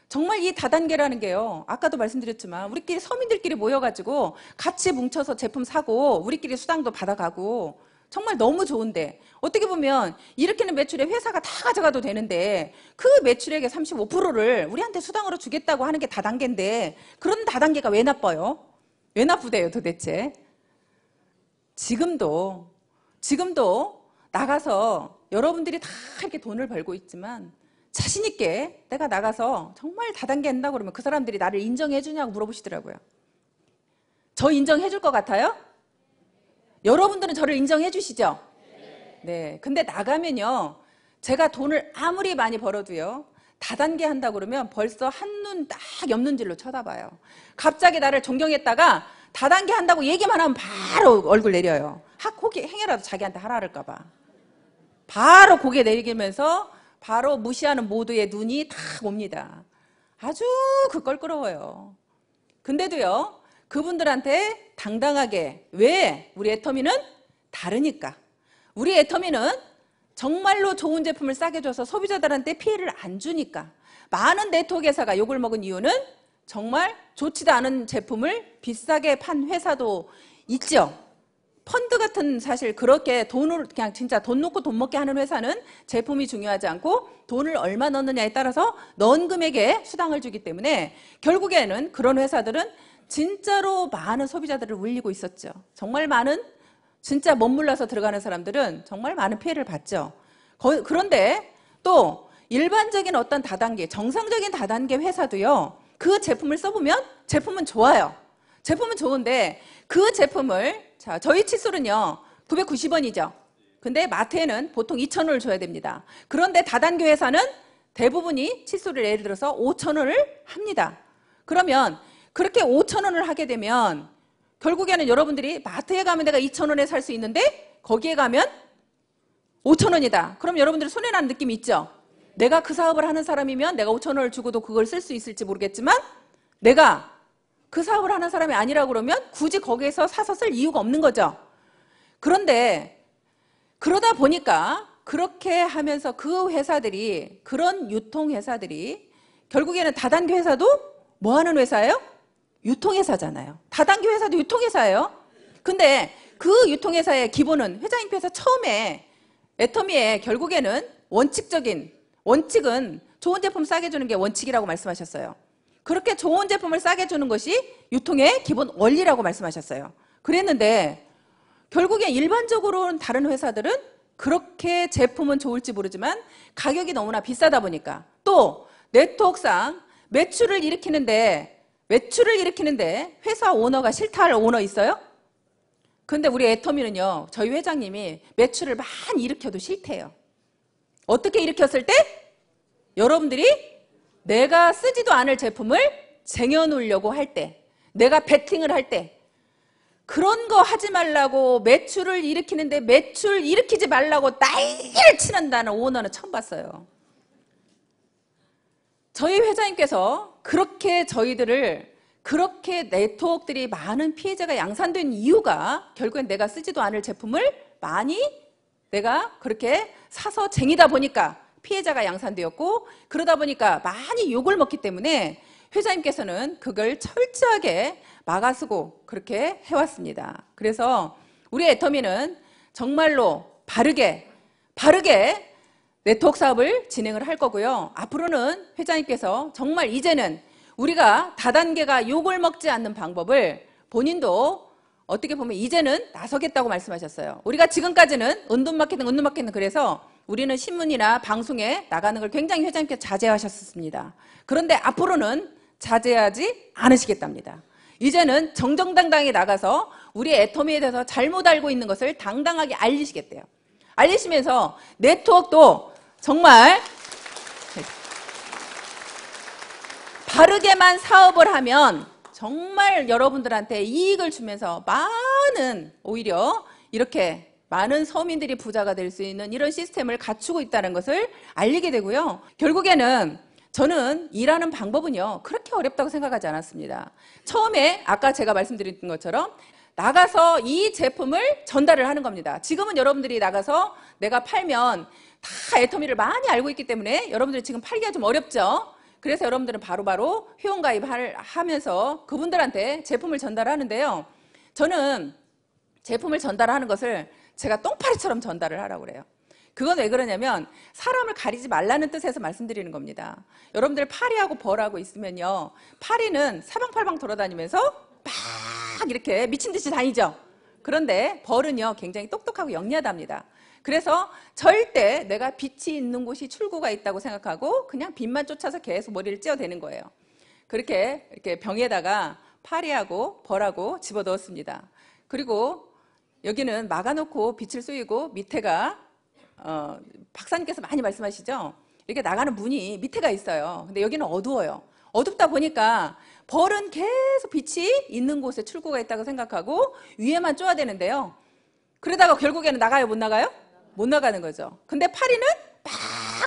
정말 이 다단계라는 게요, 아까도 말씀드렸지만 우리끼리 서민들끼리 모여가지고 같이 뭉쳐서 제품 사고 우리끼리 수당도 받아가고 정말 너무 좋은데, 어떻게 보면 일으키는 매출에 회사가 다 가져가도 되는데 그 매출액의 35%를 우리한테 수당으로 주겠다고 하는 게 다단계인데, 그런 다단계가 왜 나빠요? 왜 나쁘대요 도대체? 지금도 나가서 여러분들이 다 이렇게 돈을 벌고 있지만 자신 있게 내가 나가서 정말 다단계 한다고 그러면 그 사람들이 나를 인정해 주냐고 물어보시더라고요. 저 인정해 줄 것 같아요? 여러분들은 저를 인정해 주시죠? 네. 근데 나가면요, 제가 돈을 아무리 많이 벌어도요, 다단계 한다고 그러면 벌써 한눈 딱 옆눈질로 쳐다봐요. 갑자기 나를 존경했다가 다단계 한다고 얘기만 하면 바로 얼굴 내려요. 혹시 행여라도 자기한테 하라 그럴까 봐. 바로 고개 내리면서 바로 무시하는 모두의 눈이 다 옵니다. 아주 껄끄러워요. 근데도요, 그분들한테 당당하게, 왜? 우리 애터미는 다르니까. 우리 애터미는 정말로 좋은 제품을 싸게 줘서 소비자들한테 피해를 안 주니까. 많은 네트워크 회사가 욕을 먹은 이유는 정말 좋지도 않은 제품을 비싸게 판 회사도 있죠. 펀드 같은, 사실 그렇게 돈을 그냥 진짜 돈 놓고 돈 먹게 하는 회사는 제품이 중요하지 않고 돈을 얼마 넣느냐에 따라서 넣은 금액에 수당을 주기 때문에 결국에는 그런 회사들은 진짜로 많은 소비자들을 울리고 있었죠. 정말 많은, 진짜 멋물러서 들어가는 사람들은 정말 많은 피해를 봤죠. 그런데 또 일반적인 어떤 다단계, 정상적인 다단계 회사도요, 그 제품을 써보면 제품은 좋아요. 제품은 좋은데 그 제품을, 자, 저희 칫솔은요 990원이죠. 근데 마트에는 보통 2,000원을 줘야 됩니다. 그런데 다단계 회사는 대부분이 칫솔을 예를 들어서 5,000원을 합니다. 그러면 그렇게 5,000원을 하게 되면 결국에는 여러분들이 마트에 가면 내가 2,000원에 살 수 있는데 거기에 가면 5,000원이다. 그럼 여러분들이 손해나는 느낌이 있죠? 내가 그 사업을 하는 사람이면 내가 5,000원을 주고도 그걸 쓸 수 있을지 모르겠지만 내가 그 사업을 하는 사람이 아니라고 그러면 굳이 거기에서 사서 쓸 이유가 없는 거죠. 그런데 그러다 보니까 그렇게 하면서 그 회사들이, 그런 유통회사들이 결국에는 다단계 회사도 뭐 하는 회사예요? 유통회사잖아요. 다단계 회사도 유통회사예요. 근데 그 유통회사의 기본은, 회장님께서 처음에 애터미의 결국에는 원칙은 좋은 제품 싸게 주는 게 원칙이라고 말씀하셨어요. 그렇게 좋은 제품을 싸게 주는 것이 유통의 기본 원리라고 말씀하셨어요. 그랬는데 결국에 일반적으로는 다른 회사들은 그렇게 제품은 좋을지 모르지만 가격이 너무나 비싸다 보니까, 또 네트워크상 매출을 일으키는데 회사 오너가 싫다 할 오너 있어요? 근데 우리 애터미는요, 저희 회장님이 매출을 많이 일으켜도 싫대요. 어떻게 일으켰을 때? 여러분들이 내가 쓰지도 않을 제품을 쟁여놓으려고 할 때, 내가 베팅을 할 때, 그런 거 하지 말라고, 매출을 일으키는데 매출 일으키지 말라고 난리를 치는다는 오너는 처음 봤어요. 저희 회장님께서 그렇게 저희들을 그렇게 네트워크들이 많은 피해자가 양산된 이유가 결국엔 내가 쓰지도 않을 제품을 많이 내가 그렇게 사서 쟁이다 보니까 피해자가 양산되었고, 그러다 보니까 많이 욕을 먹기 때문에 회장님께서는 그걸 철저하게 막아쓰고 그렇게 해왔습니다. 그래서 우리 애터미는 정말로 바르게 네트워크 사업을 진행을 할 거고요. 앞으로는 회장님께서 정말 이제는 우리가 다단계가 욕을 먹지 않는 방법을 본인도 어떻게 보면 이제는 나서겠다고 말씀하셨어요. 우리가 지금까지는 은둔마케팅 그래서 우리는 신문이나 방송에 나가는 걸 굉장히 회장님께서 자제하셨습니다. 그런데 앞으로는 자제하지 않으시겠답니다. 이제는 정정당당히 나가서 우리 애터미에 대해서 잘못 알고 있는 것을 당당하게 알리시겠대요. 알리시면서 네트워크도 정말 바르게만 사업을 하면 정말 여러분들한테 이익을 주면서 많은, 오히려 이렇게 많은 서민들이 부자가 될 수 있는 이런 시스템을 갖추고 있다는 것을 알리게 되고요. 결국에는 저는 일하는 방법은요, 그렇게 어렵다고 생각하지 않았습니다. 처음에 아까 제가 말씀드린 것처럼 나가서 이 제품을 전달을 하는 겁니다. 지금은 여러분들이 나가서 내가 팔면 다 애터미를 많이 알고 있기 때문에 여러분들이 지금 팔기가 좀 어렵죠. 그래서 여러분들은 바로바로 회원가입하면서 그분들한테 제품을 전달하는데요. 저는 제품을 전달하는 것을 제가 똥파리처럼 전달을 하라고 그래요. 그건 왜 그러냐면 사람을 가리지 말라는 뜻에서 말씀드리는 겁니다. 여러분들 파리하고 벌하고 있으면요, 파리는 사방팔방 돌아다니면서 막 이렇게 미친 듯이 다니죠. 그런데 벌은요 굉장히 똑똑하고 영리하답니다. 그래서 절대 내가 빛이 있는 곳이 출구가 있다고 생각하고 그냥 빛만 쫓아서 계속 머리를 찧어대는 거예요. 그렇게 이렇게 병에다가 파리하고 벌하고 집어넣었습니다. 그리고 여기는 막아놓고 빛을 쏘이고 밑에가 박사님께서 많이 말씀하시죠. 이렇게 나가는 문이 밑에가 있어요. 근데 여기는 어두워요. 어둡다 보니까 벌은 계속 빛이 있는 곳에 출구가 있다고 생각하고 위에만 쪼야 되는데요. 그러다가 결국에는 나가요, 못 나가요? 못 나가는 거죠. 근데 파리는 막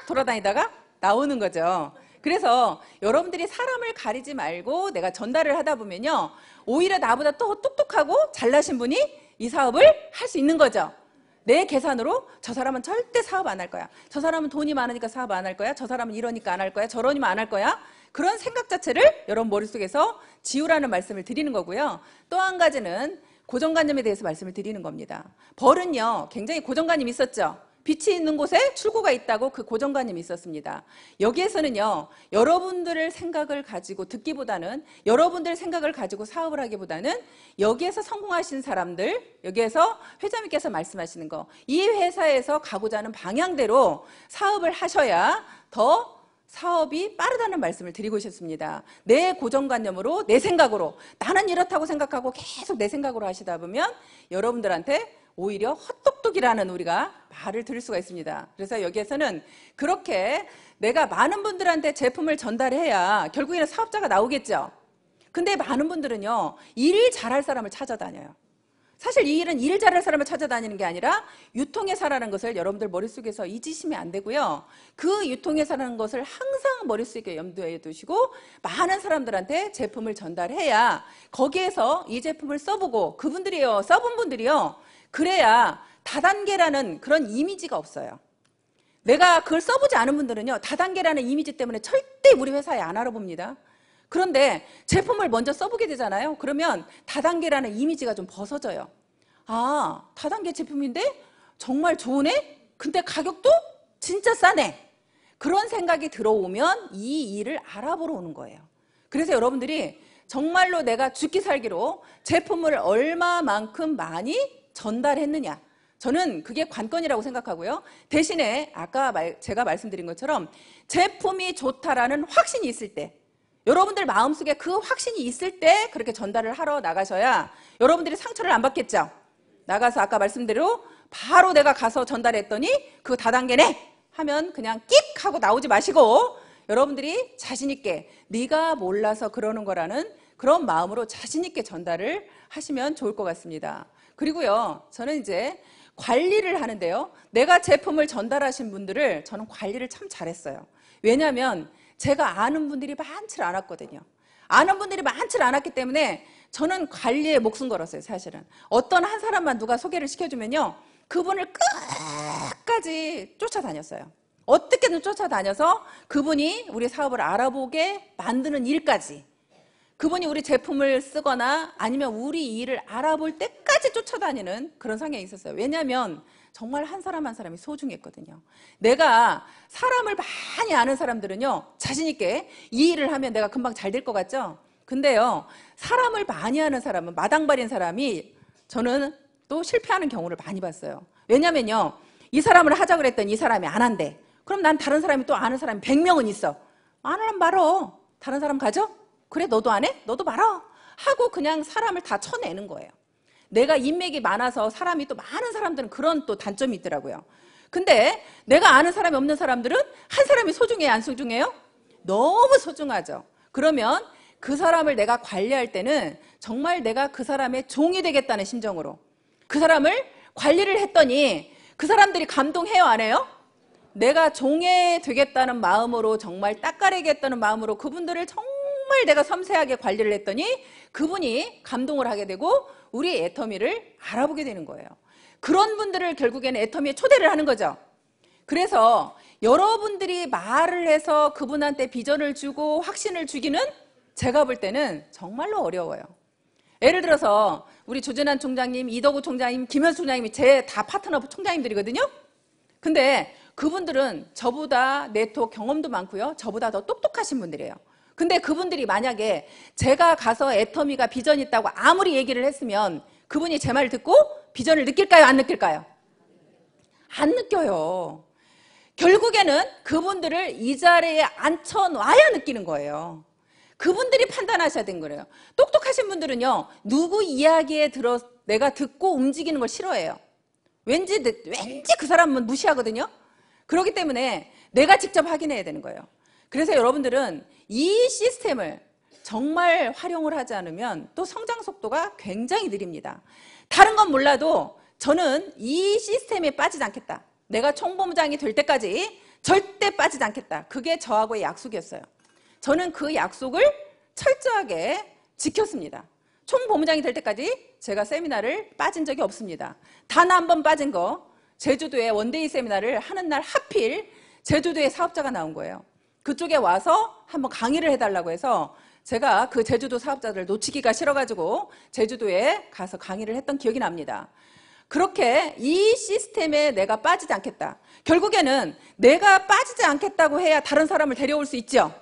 돌아다니다가 나오는 거죠. 그래서 여러분들이 사람을 가리지 말고 내가 전달을 하다 보면요, 오히려 나보다 또 똑똑하고 잘나신 분이 이 사업을 할 수 있는 거죠. 내 계산으로 저 사람은 절대 사업 안 할 거야. 저 사람은 돈이 많으니까 사업 안 할 거야. 저 사람은 이러니까 안 할 거야. 저러니까 안 할 거야. 그런 생각 자체를 여러분 머릿속에서 지우라는 말씀을 드리는 거고요. 또 한 가지는 고정관념에 대해서 말씀을 드리는 겁니다. 벌은요 굉장히 고정관념이 있었죠. 빛이 있는 곳에 출구가 있다고 그 고정관념이 있었습니다. 여기에서는요 여러분들의 생각을 가지고 듣기보다는, 여러분들의 생각을 가지고 사업을 하기보다는 여기에서 성공하신 사람들, 여기에서 회장님께서 말씀하시는 거, 이 회사에서 가고자 하는 방향대로 사업을 하셔야 더 사업이 빠르다는 말씀을 드리고 싶습니다. 내 고정관념으로, 내 생각으로, 나는 이렇다고 생각하고 계속 내 생각으로 하시다 보면 여러분들한테 오히려 헛똑똑이라는 우리가 말을 들을 수가 있습니다. 그래서 여기에서는 그렇게 내가 많은 분들한테 제품을 전달해야 결국에는 사업자가 나오겠죠. 근데 많은 분들은요 일 잘할 사람을 찾아다녀요. 사실 이 일은 일 잘할 사람을 찾아다니는 게 아니라 유통회사라는 것을 여러분들 머릿속에서 잊으시면 안 되고요. 그 유통회사라는 것을 항상 머릿속에 염두에 두시고 많은 사람들한테 제품을 전달해야 거기에서 이 제품을 써보고 그분들이요, 써본 분들이요, 그래야 다단계라는 그런 이미지가 없어요. 내가 그걸 써보지 않은 분들은요 다단계라는 이미지 때문에 절대 우리 회사에 안 알아봅니다. 그런데 제품을 먼저 써보게 되잖아요. 그러면 다단계라는 이미지가 좀 벗어져요. 아, 다단계 제품인데 정말 좋으네? 근데 가격도 진짜 싸네. 그런 생각이 들어오면 이 일을 알아보러 오는 거예요. 그래서 여러분들이 정말로 내가 죽기 살기로 제품을 얼마만큼 많이 전달했느냐, 저는 그게 관건이라고 생각하고요. 대신에 아까 제가 말씀드린 것처럼 제품이 좋다라는 확신이 있을 때, 여러분들 마음속에 그 확신이 있을 때 그렇게 전달을 하러 나가셔야 여러분들이 상처를 안 받겠죠. 나가서 아까 말씀대로 바로 내가 가서 전달했더니 그거 다단계네 하면 그냥 끽 하고 나오지 마시고 여러분들이 자신 있게 네가 몰라서 그러는 거라는 그런 마음으로 자신 있게 전달을 하시면 좋을 것 같습니다. 그리고요, 저는 이제 관리를 하는데요, 내가 제품을 전달하신 분들을 저는 관리를 참 잘했어요. 왜냐하면 제가 아는 분들이 많지 않았거든요. 아는 분들이 많지 않았기 때문에 저는 관리에 목숨 걸었어요, 사실은. 어떤 한 사람만 누가 소개를 시켜주면요, 그분을 끝까지 쫓아다녔어요. 어떻게든 쫓아다녀서 그분이 우리 사업을 알아보게 만드는 일까지, 그분이 우리 제품을 쓰거나 아니면 우리 일을 알아볼 때까지 쫓아다니는 그런 성향이 있었어요. 왜냐하면 정말 한 사람 한 사람이 소중했거든요. 내가 사람을 많이 아는 사람들은요, 자신 있게 이 일을 하면 내가 금방 잘 될 것 같죠? 근데요, 사람을 많이 아는 사람은, 마당발인 사람이 저는 또 실패하는 경우를 많이 봤어요. 왜냐면요, 이 사람을 하자 그랬더니 이 사람이 안 한대. 그럼 난 다른 사람이 또 아는 사람이 100명은 있어. 안 하면 말어. 다른 사람 가져? 그래, 너도 안 해? 너도 말어. 하고 그냥 사람을 다 쳐내는 거예요. 내가 인맥이 많아서 사람이 또 많은 사람들은 그런 또 단점이 있더라고요. 근데 내가 아는 사람이 없는 사람들은 한 사람이 소중해요, 안 소중해요? 너무 소중하죠. 그러면 그 사람을 내가 관리할 때는 정말 내가 그 사람의 종이 되겠다는 심정으로 그 사람을 관리를 했더니 그 사람들이 감동해요, 안 해요? 내가 종이 되겠다는 마음으로, 정말 닦아내겠다는 마음으로 그분들을 정말 내가 섬세하게 관리를 했더니 그분이 감동을 하게 되고 우리 애터미를 알아보게 되는 거예요. 그런 분들을 결국에는 애터미에 초대를 하는 거죠. 그래서 여러분들이 말을 해서 그분한테 비전을 주고 확신을 주기는 제가 볼 때는 정말로 어려워요. 예를 들어서 우리 조진환 총장님, 이덕우 총장님, 김현수 총장님이 제 다 파트너 총장님들이거든요. 근데 그분들은 저보다 네트워크 경험도 많고요, 저보다 더 똑똑하신 분들이에요. 근데 그분들이 만약에 제가 가서 애터미가 비전이 있다고 아무리 얘기를 했으면 그분이 제 말을 듣고 비전을 느낄까요, 안 느낄까요? 안 느껴요. 결국에는 그분들을 이 자리에 앉혀놔야 느끼는 거예요. 그분들이 판단하셔야 되는 거예요. 똑똑하신 분들은요, 누구 이야기에 들어 내가 듣고 움직이는 걸 싫어해요. 왠지 그 사람은 무시하거든요. 그렇기 때문에 내가 직접 확인해야 되는 거예요. 그래서 여러분들은 이 시스템을 정말 활용을 하지 않으면 또 성장 속도가 굉장히 느립니다. 다른 건 몰라도 저는 이 시스템에 빠지지 않겠다. 내가 총본부장이 될 때까지 절대 빠지지 않겠다. 그게 저하고의 약속이었어요. 저는 그 약속을 철저하게 지켰습니다. 총본부장이 될 때까지 제가 세미나를 빠진 적이 없습니다. 단 한 번 빠진 거, 제주도에 원데이 세미나를 하는 날 하필 제주도에 사업자가 나온 거예요. 그쪽에 와서 한번 강의를 해달라고 해서 제가 그 제주도 사업자들을 놓치기가 싫어가지고 제주도에 가서 강의를 했던 기억이 납니다. 그렇게 이 시스템에 내가 빠지지 않겠다. 결국에는 내가 빠지지 않겠다고 해야 다른 사람을 데려올 수 있죠.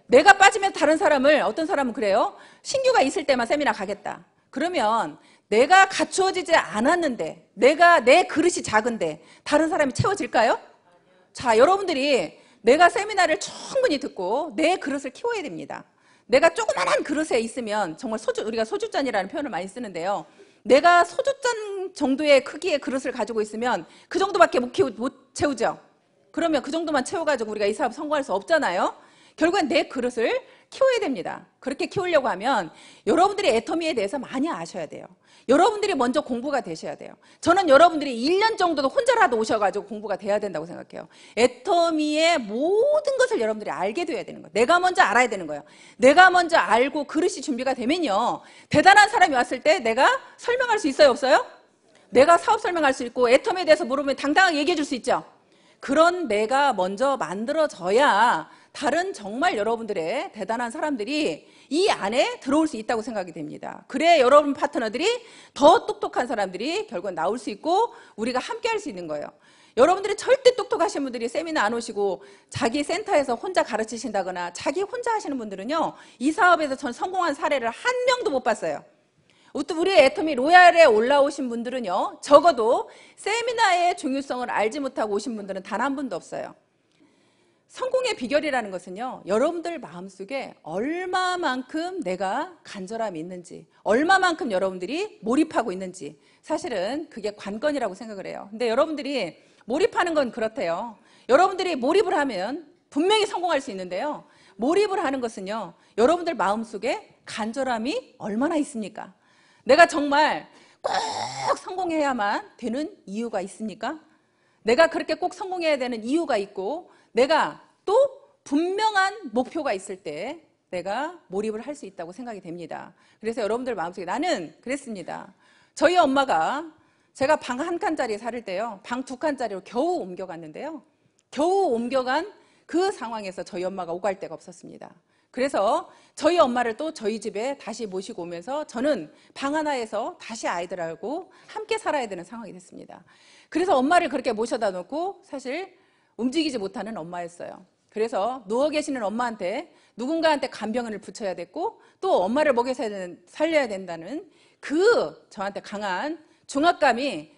내가 빠지면 다른 사람을, 어떤 사람은 그래요. 신규가 있을 때만 세미나 가겠다. 그러면 내가 갖추어지지 않았는데, 내 그릇이 작은데 다른 사람이 채워질까요? 자, 여러분들이 내가 세미나를 충분히 듣고 내 그릇을 키워야 됩니다. 내가 조그만한 그릇에 있으면 정말 우리가 소주잔이라는 표현을 많이 쓰는데요. 내가 소주잔 정도의 크기의 그릇을 가지고 있으면 그 정도밖에 못 채우죠. 그러면 그 정도만 채워가지고 우리가 이 사업 성공할 수 없잖아요. 결국엔 내 그릇을 키워야 됩니다. 그렇게 키우려고 하면 여러분들이 애터미에 대해서 많이 아셔야 돼요. 여러분들이 먼저 공부가 되셔야 돼요. 저는 여러분들이 1년 정도도 혼자라도 오셔가지고 공부가 돼야 된다고 생각해요. 애터미의 모든 것을 여러분들이 알게 돼야 되는 거예요. 내가 먼저 알아야 되는 거예요. 내가 먼저 알고 그릇이 준비가 되면요, 대단한 사람이 왔을 때 내가 설명할 수 있어요, 없어요? 내가 사업 설명할 수 있고 애터미에 대해서 물으면 당당하게 얘기해 줄 수 있죠. 그런 내가 먼저 만들어져야 다른 정말 여러분들의 대단한 사람들이 이 안에 들어올 수 있다고 생각이 됩니다. 그래 여러분 파트너들이 더 똑똑한 사람들이 결국은 나올 수 있고 우리가 함께 할 수 있는 거예요. 여러분들이 절대 똑똑하신 분들이 세미나 안 오시고 자기 센터에서 혼자 가르치신다거나 자기 혼자 하시는 분들은요, 이 사업에서 전 성공한 사례를 한 명도 못 봤어요. 우리 애터미 로얄에 올라오신 분들은요, 적어도 세미나의 중요성을 알지 못하고 오신 분들은 단 한 분도 없어요. 성공의 비결이라는 것은요, 여러분들 마음속에 얼마만큼 내가 간절함이 있는지, 얼마만큼 여러분들이 몰입하고 있는지, 사실은 그게 관건이라고 생각을 해요. 근데 여러분들이 몰입하는 건 그렇대요. 여러분들이 몰입을 하면 분명히 성공할 수 있는데요, 몰입을 하는 것은요, 여러분들 마음속에 간절함이 얼마나 있습니까? 내가 정말 꼭 성공해야만 되는 이유가 있습니까? 내가 그렇게 꼭 성공해야 되는 이유가 있고, 내가 또 분명한 목표가 있을 때 내가 몰입을 할 수 있다고 생각이 됩니다. 그래서 여러분들 마음속에 나는 그랬습니다. 저희 엄마가 제가 방 1칸짜리 살을 때요, 방 2칸짜리로 겨우 옮겨갔는데요. 겨우 옮겨간 그 상황에서 저희 엄마가 오갈 데가 없었습니다. 그래서 저희 엄마를 또 저희 집에 다시 모시고 오면서 저는 방 하나에서 다시 아이들하고 함께 살아야 되는 상황이 됐습니다. 그래서 엄마를 그렇게 모셔다 놓고 사실 움직이지 못하는 엄마였어요. 그래서 누워 계시는 엄마한테 누군가한테 간병을 붙여야 됐고 또 엄마를 먹여서 살려야 된다는 그 저한테 강한 중압감이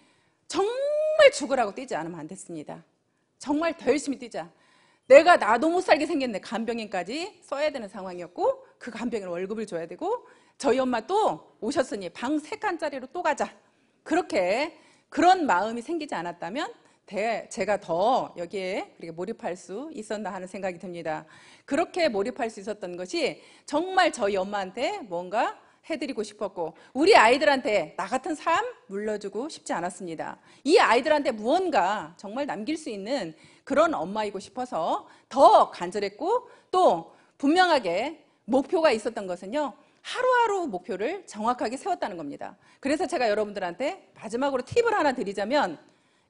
정말 죽으라고 뛰지 않으면 안 됐습니다. 정말 더 열심히 뛰자. 내가 나도 못 살게 생겼네. 간병인까지 써야 되는 상황이었고 그 간병인 월급을 줘야 되고 저희 엄마 또 오셨으니 방 3칸짜리로 또 가자. 그렇게 그런 마음이 생기지 않았다면 제가 더 여기에 그렇게 몰입할 수 있었나 하는 생각이 듭니다. 그렇게 몰입할 수 있었던 것이 정말 저희 엄마한테 뭔가 해드리고 싶었고 우리 아이들한테 나 같은 삶 물려주고 싶지 않았습니다. 이 아이들한테 무언가 정말 남길 수 있는 그런 엄마이고 싶어서 더 간절했고 또 분명하게 목표가 있었던 것은요, 하루하루 목표를 정확하게 세웠다는 겁니다. 그래서 제가 여러분들한테 마지막으로 팁을 하나 드리자면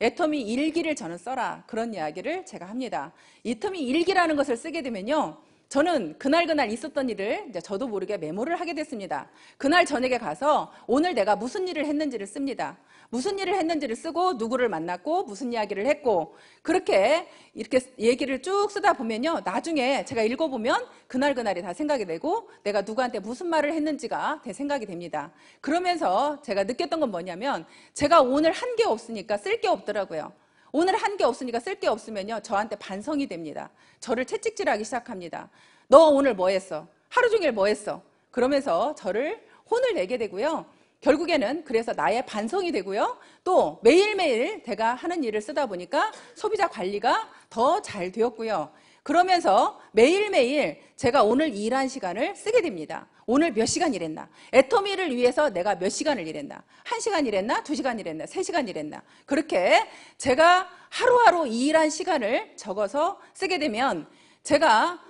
애터미 일기를 저는 써라, 그런 이야기를 제가 합니다. 애터미 일기라는 것을 쓰게 되면요, 저는 그날 있었던 일을 이제 저도 모르게 메모를 하게 됐습니다. 그날 저녁에 가서 오늘 내가 무슨 일을 했는지를 씁니다. 무슨 일을 했는지를 쓰고 누구를 만났고 무슨 이야기를 했고 그렇게 이렇게 얘기를 쭉 쓰다 보면요, 나중에 제가 읽어보면 그날이 다 생각이 되고 내가 누구한테 무슨 말을 했는지가 생각이 됩니다. 그러면서 제가 느꼈던 건 뭐냐면 제가 오늘 한 게 없으니까 쓸 게 없더라고요. 오늘 한 게 없으니까 쓸 게 없으면요, 저한테 반성이 됩니다. 저를 채찍질하기 시작합니다. 너 오늘 뭐 했어? 하루 종일 뭐 했어? 그러면서 저를 혼을 내게 되고요. 결국에는 그래서 나의 반성이 되고요. 또 매일매일 제가 하는 일을 쓰다 보니까 소비자 관리가 더 잘 되었고요. 그러면서 매일매일 제가 오늘 일한 시간을 쓰게 됩니다. 오늘 몇 시간 일했나? 애터미를 위해서 내가 몇 시간을 일했나? 1시간 일했나? 2시간 일했나? 3시간 일했나? 그렇게 제가 하루하루 일한 시간을 적어서 쓰게 되면 제가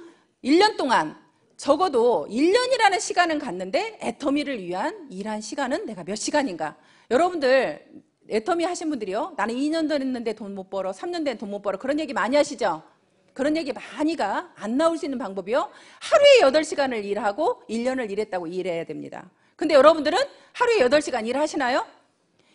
1년 동안 적어도 1년이라는 시간은 갔는데 애터미를 위한 일한 시간은 내가 몇 시간인가? 여러분들 애터미 하신 분들이요, 나는 2년 됐는데 돈 못 벌어, 3년 된 돈 못 벌어, 그런 얘기 많이 하시죠? 그런 얘기 많이가 안 나올 수 있는 방법이요, 하루에 8시간을 일하고 1년을 일했다고 일해야 됩니다. 근데 여러분들은 하루에 8시간 일하시나요?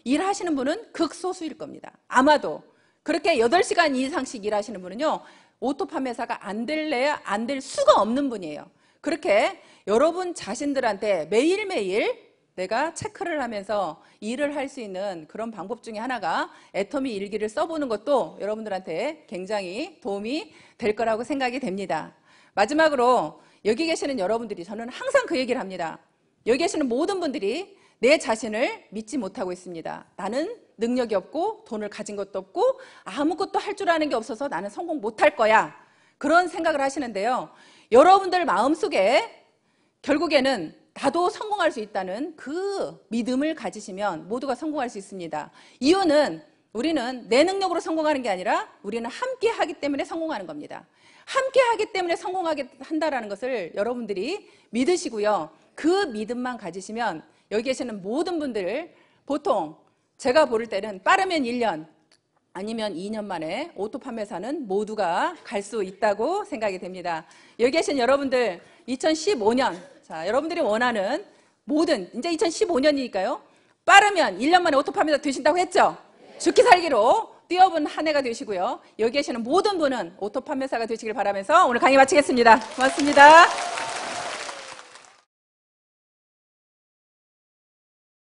일하시는 분은 극소수일 겁니다. 아마도 그렇게 8시간 이상씩 일하시는 분은요, 오토 판매사가 안 될래야 안 될 수가 없는 분이에요. 그렇게 여러분 자신들한테 매일매일 내가 체크를 하면서 일을 할 수 있는 그런 방법 중에 하나가 애터미 일기를 써보는 것도 여러분들한테 굉장히 도움이 될 거라고 생각이 됩니다. 마지막으로 여기 계시는 여러분들이, 저는 항상 그 얘기를 합니다. 여기 계시는 모든 분들이 내 자신을 믿지 못하고 있습니다. 나는 능력이 없고 돈을 가진 것도 없고 아무것도 할 줄 아는 게 없어서 나는 성공 못할 거야, 그런 생각을 하시는데요, 여러분들 마음속에 결국에는 나도 성공할 수 있다는 그 믿음을 가지시면 모두가 성공할 수 있습니다. 이유는 우리는 내 능력으로 성공하는 게 아니라 우리는 함께 하기 때문에 성공하는 겁니다. 함께 하기 때문에 성공하게 한다는 것을 여러분들이 믿으시고요, 그 믿음만 가지시면 여기 계시는 모든 분들, 보통 제가 볼 때는 빠르면 1년 아니면 2년 만에 오토 판매사는 모두가 갈 수 있다고 생각이 됩니다. 여기 계신 여러분들 2015년, 자, 여러분들이 원하는 모든, 이제 2015년이니까요, 빠르면 1년 만에 오토 판매사 되신다고 했죠? 죽기 살기로 뛰어본 한 해가 되시고요, 여기 계시는 모든 분은 오토 판매사가 되시길 바라면서 오늘 강의 마치겠습니다. 고맙습니다.